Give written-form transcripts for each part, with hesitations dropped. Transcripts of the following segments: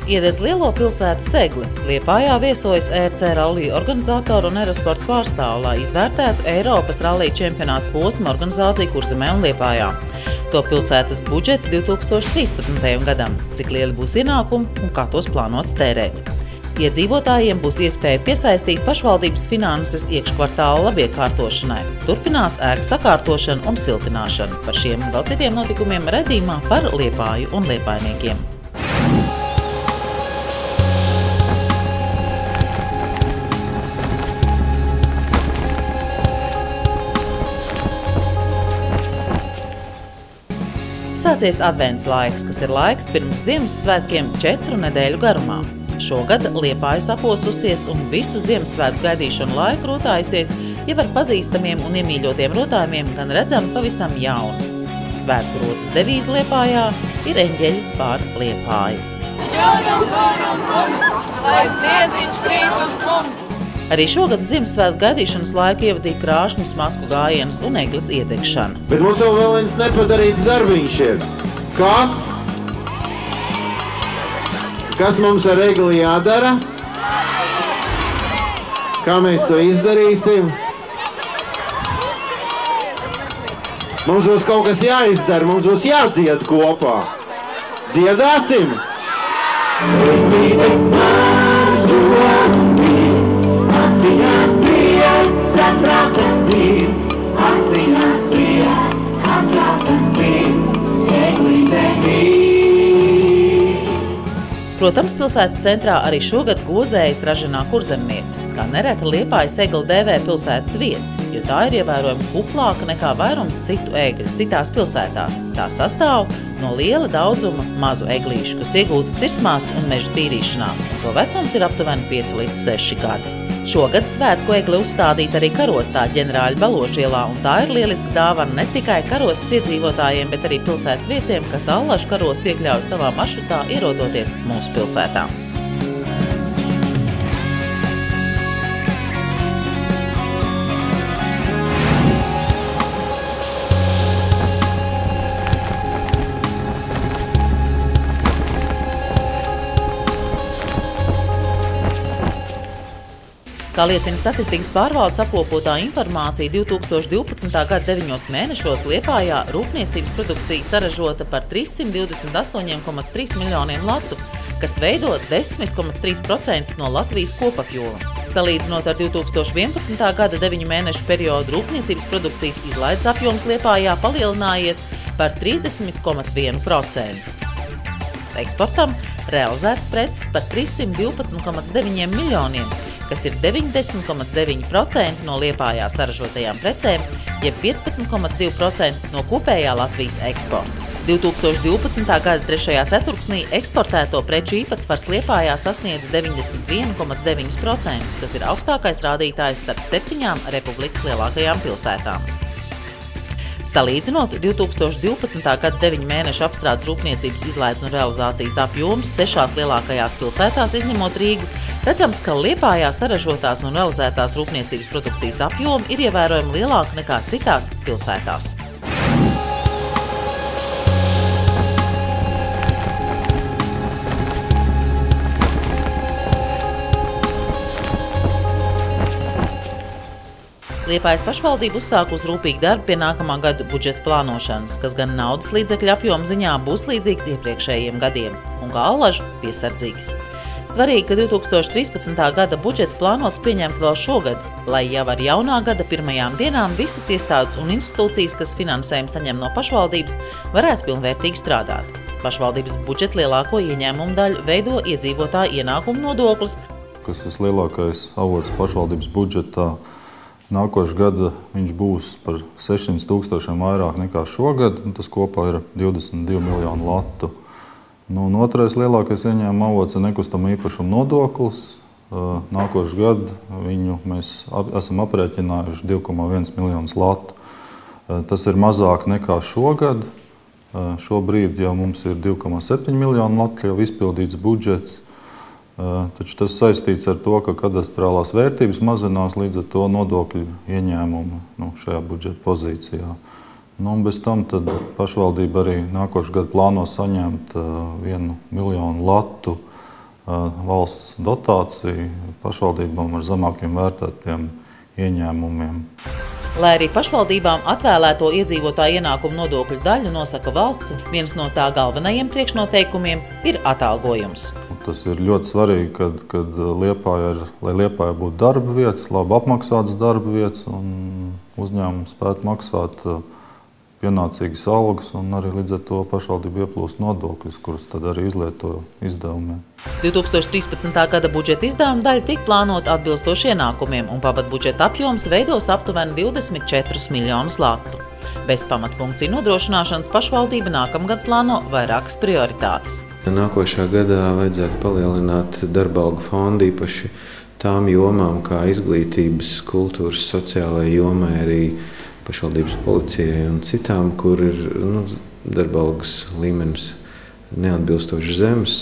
Iededz lielo pilsētu Segli. Liepājā viesojas ERC rallija organizatoru un aerosporta pārstāvu, lai izvērtētu Eiropas rallija čempionāta posma organizāciju Kurzemē un Liepājā. To pilsētas budžets 2013. gadam, cik lieli būs ienākumi un kā tos plānots tērēt. Iedzīvotājiem būs iespēja piesaistīt pašvaldības finanses iekškvartāla labiekārtošanai. Turpinās ēku sakārtošana un siltināšana. Par šiem un vēl citiem notikumiem redzījumā par Liepāju un liepājniekiem. Sācies advents laiks, kas ir laiks pirms Ziemassvētkiem 4 nedēļu garumā. Šogad Liepāja saposusies un visu Ziemassvētku gaidīšanu laiku rotājusies jau ar pazīstamiem un iemīļotiem rotājumiem, gan redzami pavisam jaunu. Svētku rotas devīze Liepājā ir eņģeļi pār Liepāju. Šodien varam mums, lai sniedziņš krīt uz mums! Arī šogad Ziemassvētku gaidīšanas laiku ievadīja krāšņus masku gājienus un egles iedegšana. Bet mums vēl viens nepadarīts darbiņš ir. Kāds? Kas mums ar egli jādara? Kā mēs to izdarīsim? Mums būs kaut kas jāizdara, mums būs jādzied kopā. Dziedāsim? Atstījās prieks, saprātas sirds, atstījās prieks, saprātas sirds, eglīte mīt. Protams, pilsētas centrā arī šogad gozējas raženā kurzemniece, kā nereti Liepājas egli dēvē pilsētas viesi, jo tā ir ievērojami kuplāka nekā vairums citu egļu citās pilsētās. Tā sastāv no liela daudzuma mazu eglīšu, kas iegūtas cirsmās un meža tīrīšanās, un to vecums ir aptuveni 5 līdz 6 gadi. Šogad svētku egli uzstādīta arī karostā Ģenerāļa Baloža ielā, un tā ir lieliska dāvana ne tikai karostas iedzīvotājiem, bet arī pilsētas viesiem, kas allažu karostu iekļauj savā maršrutā, ierodoties mūsu pilsētā. Kā liecina statistikas pārvaldes apkopotā informācija, 2012. gada 9 mēnešos Liepājā rūpniecības produkcija saražota par 328,3 miljoniem latu, kas veido 10,3% no Latvijas kopapjoma. Salīdzinot ar 2011. gada 9 mēnešu periodu, rūpniecības produkcijas izlaides apjoms Liepājā palielinājies par 30,1%. Eksportam realizēts preces par 312,9 miljoniem, kas ir 90,9% no Liepājā saražotajām precēm, jeb 15,2% no kopējā Latvijas eksporta. 2012. gada 3. ceturksnī eksportēto preču īpatsvars Liepājā sasniedz 91,9%, kas ir augstākais rādītājs starp 7 republikas lielākajām pilsētām. Salīdzinot 2012. gada 9 mēnešu apstrādes rūpniecības izlaides un realizācijas apjomus 6 lielākajās pilsētās, izņemot Rīgu, redzams, ka Liepājā saražotās un realizētās rūpniecības produkcijas apjomi ir ievērojami lielāki nekā citās pilsētās. Liepājas pašvaldība uzsākusi rūpīgi darbu pie nākamā gada budžeta plānošanas, kas gan naudas līdzekļu apjoma ziņā būs līdzīgs iepriekšējiem gadiem, un kā allažu piesardzīgs. Svarīgi, ka 2013. gada budžetu plānots pieņemt vēl šogad, lai jau ar jaunā gada pirmajām dienām visas iestādes un institūcijas, kas finansējumu saņem no pašvaldības, varētu pilnvērtīgi strādāt. Pašvaldības budžeta lielāko ieņēmumu daļu veido iedzīvotāju ienākumu nodoklis, kas ir lielākais avots pašvaldības budžetā. Nākošais gada viņš būs par 600 000 vairāk nekā šogad, un tas kopā ir 22 miljonu latu. Un otrais lielākais ieņēmuma avots ir nekustama īpašuma nodoklis. Nākošais gadu viņu mēs esam aprēķinājuši 2,1 miljonus latu. Tas ir mazāk nekā šogad. Šobrīd jau mums ir 2,7 miljonu latu jau izpildīts budžets. Taču tas saistīts ar to, ka kadastrālās vērtības mazinās, līdz ar to nodokļu ieņēmumu šajā budžeta pozīcijā. Un bez tam tad pašvaldība arī nākošais gadu plāno saņemt 1 miljonu latu valsts dotāciju pašvaldībām ar zemākiem vērtētiem ieņēmumiem. Lai arī pašvaldībām atvēlēto iedzīvotāju ienākumu nodokļu daļu nosaka valsts, viens no tā galvenajiem priekšnoteikumiem ir atalgojums. Tas ir ļoti svarīgi, kad lai Liepājā būtu darba vietas, labi apmaksātas darba vietas un uzņēmumi spētu maksāt pienācīgas algas un arī līdz ar to pašvaldību ieplūst nodokļus, kurus tad arī izlieto izdevumiem. 2013. gada budžeta izdevuma daļa tika plānota atbilstoši ienākumiem, un pamatbudžeta apjoms veidos aptuveni 24 miljonus latu. Bez pamatfunkciju nodrošināšanas pašvaldība nākamgad plāno vairākas prioritātes. Nākošā gadā vajadzētu palielināt darba algu fondu īpaši tām jomām kā izglītības, kultūras, sociālajai jomai, arī pašvaldības policijai un citām, kur ir darba algas līmenis neatbilstoši zemes,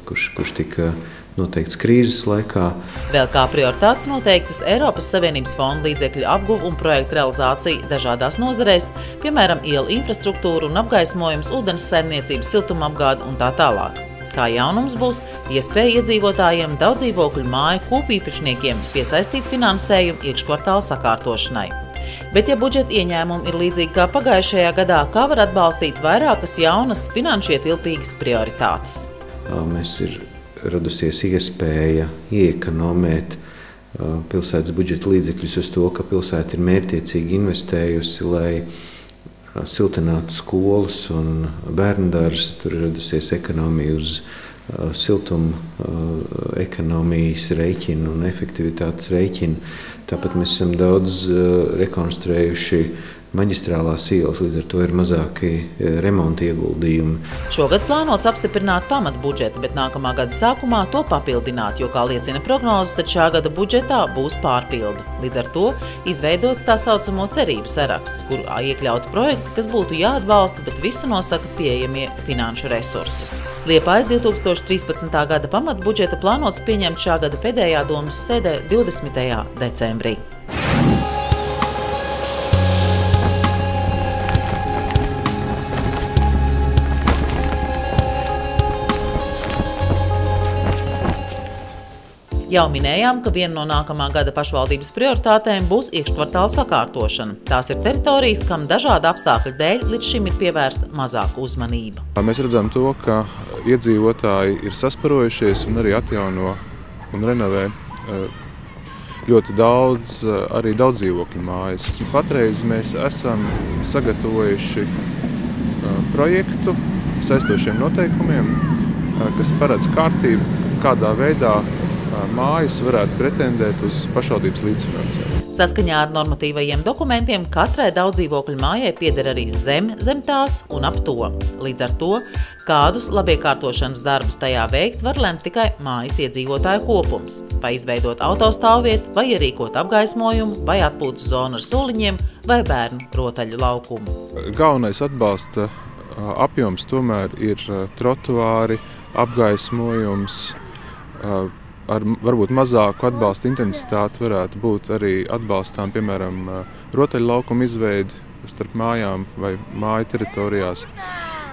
kurš tika noteikts krīzes laikā. Vēl kā prioritātes noteiktas Eiropas Savienības fonda līdzekļu apguve un projektu realizācija dažādās nozarēs, piemēram, ielu infrastruktūra un apgaismojums, ūdens saimniecības, siltumapgāde un tā tālāk. Kā jaunums būs iespēja iedzīvotājiem daudzdzīvokļu māju kūpīpašniekiem piesaistīt finansējumu iekškvartāla sakārtošanai. Bet, ja budžeta ieņēmumi ir līdzīgi kā pagājušajā gadā, kā var atbalstīt vairākas jaunas finanšu ietilpīgas prioritātes? Mēs ir radusies iespēja ieekonomēt pilsētas budžeta līdzekļus uz to, ka pilsēta ir mērķtiecīgi investējusi, lai siltinātu skolas un bērndārzs. Tur ir radusies ekonomija uz siltuma ekonomijas rēķinu un efektivitātes rēķinu. Tāpat mēs esam daudz rekonstruējuši maģistrālās ielas, līdz ar to ir mazāki remonta ieguldījumi. Šogad plānots apstiprināt pamatbudžetu, bet nākamā gada sākumā to papildināt, jo, kā liecina prognozes, tad šā gada budžetā būs pārpilde. Līdz ar to izveidots tā saucamo cerību saraksts, kur iekļauti projekti, kas būtu jāatbalsta, bet visu nosaka pieejamie finanšu resursi. Liepājas 2013. gada pamatbudžeta plānots pieņemt šā gada pēdējā domas sēdē 20. decembrī. Jau minējām, ka viena no nākamā gada pašvaldības prioritātēm būs iekškvartāla sakārtošana. Tās ir teritorijas, kam dažādu apstākļu dēļ līdz šim ir pievērsta mazāka uzmanība. Mēs redzam to, ka iedzīvotāji ir sasparojušies un arī atjauno un renovē ļoti daudz, arī daudzdzīvokļu mājas. Patreiz mēs esam sagatavojuši projektu saistošiem noteikumiem, kas paredz kārtību, kādā veidā mājas varētu pretendēt uz pašvaldības līdzfinansējumu. Saskaņā ar normatīvajiem dokumentiem katrai daudzdzīvokļu mājai pieder arī zem tās un ap to. Līdz ar to, kādus labiekārtošanas darbus tajā veikt, var lemt tikai mājas iedzīvotāju kopums. Vai izveidot autostāvvietu, vai ierīkot apgaismojumu, vai atpūtas zonu ar soliņiem, vai bērnu rotaļu laukumu. Galvenais atbalsta apjoms tomēr ir trotuāri, apgaismojums, ar varbūt mazāku atbalsta intensitāti varētu būt arī atbalstām, piemēram, rotaļlaukumu izveidi starp mājām vai māju teritorijās.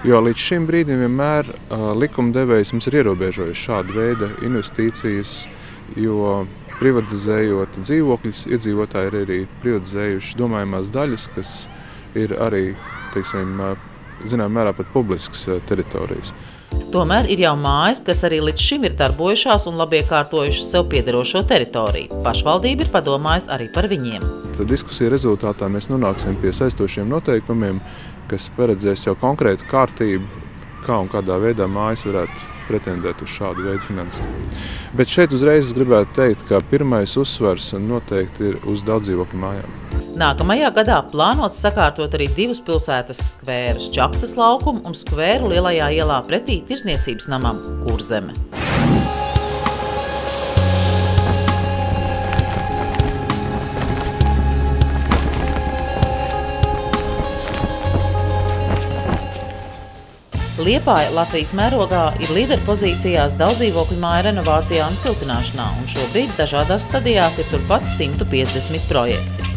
Jo līdz šim brīdim vienmēr likumdevējs mums ir ierobežojuši šādu veidu investīcijas, jo privatizējot dzīvokļus, iedzīvotāji ir arī privatizējuši domājamās daļas, kas ir arī, teiksim, zinām mērā pat publiskas teritorijas. Tomēr ir jau mājas, kas arī līdz šim ir darbojušās un labiekārtojušas sev piederošo teritoriju. Pašvaldība ir padomājusi arī par viņiem. Tad diskusija rezultātā mēs nonāksim pie saistošiem noteikumiem, kas paredzēs jau konkrētu kārtību, kā un kādā veidā mājas varētu pretendēt uz šādu veidu finansējumu. Bet šeit uzreiz gribētu teikt, ka pirmais uzsvars noteikti ir uz daudzdzīvokļu mājām. Nākamajā gadā plānots sakārtot arī divus pilsētas skvērus – Čakstas laukumu un skvēru lielajā ielā pretī Tirzniecības namam Kurzeme. Liepāja Latvijas mērogā ir līderpozīcijās daudzdzīvokļu māju renovācijā un siltināšanā, un šobrīd dažādās stadijās ir turpat 150 projekti.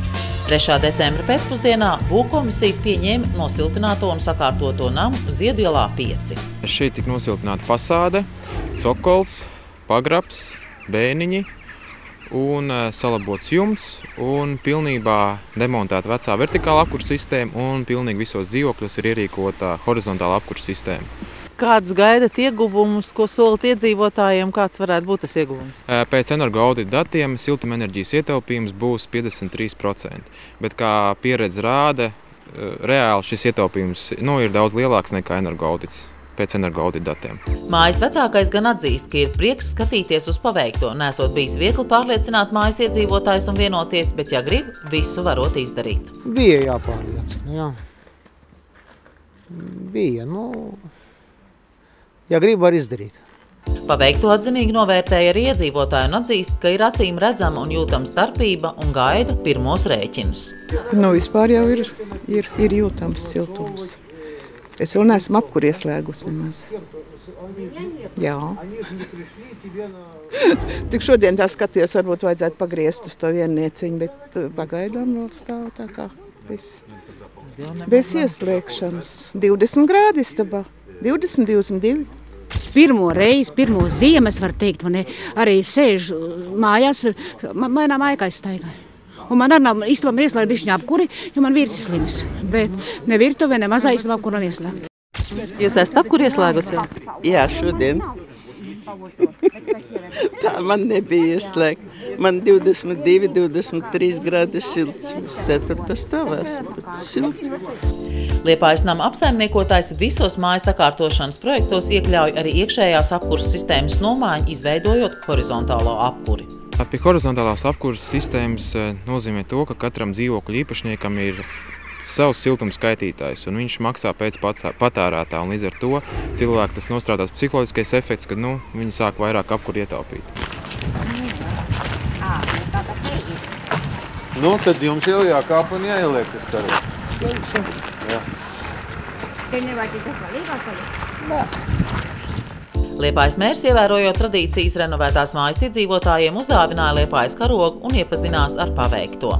3. decembra pēcpusdienā būvkomisija pieņēma nosiltināto un sakārtoto namu Ziedu ielā 5. Šeit tika nosiltināta fasāde, cokols, pagrabs, bēniņi un salabots jumts un pilnībā demontēta vecā vertikāla apkures sistēma un pilnīgi visos dzīvokļos ir ierīkota horizontāla apkures sistēma. Kādus gaidat ieguvumus, ko solat iedzīvotājiem, kāds varētu būt tas ieguvums? Pēc energoaudita datiem siltumenerģijas ietaupījums būs 53%, bet kā pieredze rāda, reāli šis ietaupījums ir daudz lielāks nekā energoaudits pēc energoaudita datiem. Mājas vecākais gan atzīst, ka ir prieks skatīties uz paveikto, nesot bijis viegli pārliecināt mājas iedzīvotājus un vienoties, bet ja grib, visu varot izdarīt. Bija jāpārliecina, jā. Bija, ja grib, var izdarīt. Paveikto atzinīgi novērtēja arī iedzīvotāji un atzīst, ka ir acīm redzama un jūtama starpība un gaida pirmos rēķinus. Vispār jau ir jūtams siltums. Es vēl neesmu apkuri ieslēgus nemaz. Jā. Tik šodien tā skatījos, varbūt vajadzētu pagriezt uz to viennieciņu, bet pagaidām vēl stāv tā kā bez ieslēgšanas. 20 grādi istabā, 22. Pirmo reizi, pirmo ziemas, var teikt, arī sēžu mājās, manā mājā aizstaigāju. Un man arī nav istabā ieslēgt bišķiņā apkuri, jo man vīrs ir slims. Bet ne virtuvē, ne mazā istabā apkuri nav ieslēgt. Jūs esat apkuri ieslēgus jau? Jā, šodien. Tā man nebija ieslēgt. Man 22, 23 grādi silts. 4. stāvēs, bet silts. Liepājas nama apsaimniekotājs visos mājas sakārtošanas projektos iekļauj arī iekšējās apkuras sistēmas nomaiņu, izveidojot horizontālo apkuri. Pie horizontālās apkuras sistēmas nozīmē to, ka katram dzīvokļu īpašniekam ir savs siltuma skaitītājs, un viņš maksā pēc patērētā, un līdz ar to cilvēki tas nostrādās psiholoģiskais efekts, kad viņi sāk vairāk apkuri ietaupīt. Tad jums jau jākāp un jāieliek tas karus. Jā. Liepājas mērs, ievērojot tradīcijas, renovētās mājas iedzīvotājiem uzdāvināja Liepājas karogu un iepazinās ar paveikto.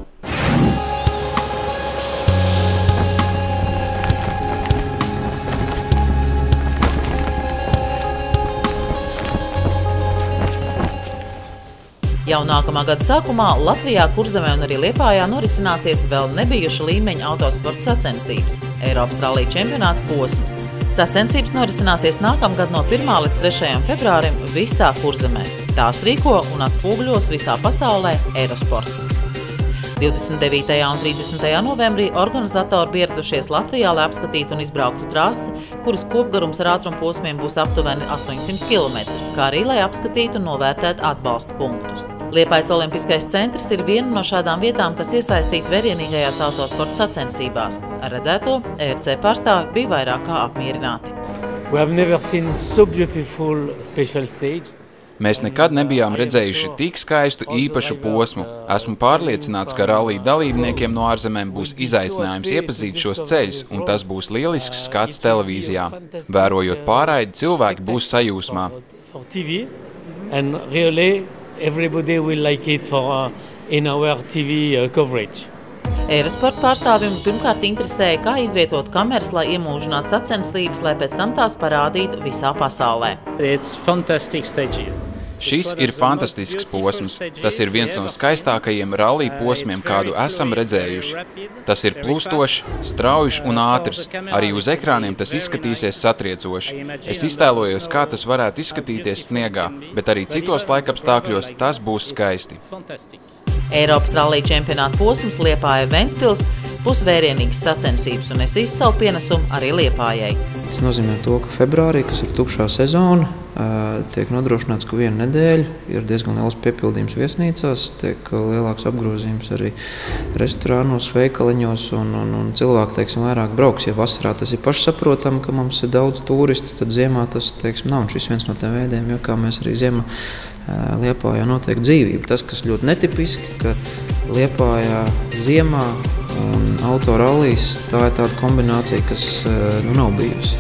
Jau nākamā gada sākumā Latvijā, Kurzemē un arī Liepājā norisināsies vēl nebijuša līmeņa autosporta sacensības – Eiropas rallija čempionāta posms. Sacensības norisināsies nākamgad no 1. līdz 3. februārim visā Kurzemē. Tās rīko un atspūgļos visā pasaulē Eirosport. 29. un 30. novembrī organizatori bija ieradušies Latvijā, lai apskatītu un izbrauktu trasi, kuras kopgarums ar ātrumposmiem būs aptuveni 800 km, kā arī lai apskatītu un novērtētu atbalsta punktus. Liepājas Olimpiskais centrs ir viena no šādām vietām, kas iesaistīta vērienīgajās autosporta sacensībās. Ar redzēto ERC pārstāvi bija vairāk kā apmierināti. Mēs nekad nebijām redzējuši tik skaistu īpašu posmu. Esmu pārliecināts, ka rallija dalībniekiem no ārzemēm būs izaicinājums iepazīt šos ceļus, un tas būs lielisks skats televīzijā. Vērojot pārraidi, cilvēki būs sajūsmā. Eirosporta pārstāvjiem pirmkārt interesēja, kā izvietot kameras, lai iemūžinātu sacensības, lai pēc tam tās parādītu visā pasaulē. Šis ir fantastisks posms. Tas ir viens no skaistākajiem rallija posmiem, kādu esam redzējuši. Tas ir plūstošs, straujš un ātrs. Arī uz ekrāniem tas izskatīsies satriecoši. Es iztēlojos, kā tas varētu izskatīties sniegā, bet arī citos laikapstākļos tas būs skaisti. Eiropas rallija čempionāta posms Liepāja Ventspils būs vērienīgas sacensības un nesīs savu pienesumu arī Liepājai. Tas nozīmē to, ka februārī, kas ir tukšā sezona, tiek nodrošināts, ka vienu nedēļu ir diezgan liels piepildījums viesnīcās, tiek lielāks apgrozījums arī restorānos, veikaliņos un cilvēki, teiksim, vairāk brauks. Ja vasarā tas ir pašsaprotam, ka mums ir daudz turisti, tad ziemā tas, teiksim, nav. Un šis viens no tiem veidiem, jo kā mēs arī ziemā Liepājā notiek dzīvība. Tas, kas ļoti netipiski, ka Liepājā ziemā un autorallijas, tā ir tāda kombinācija, kas nav bijusi.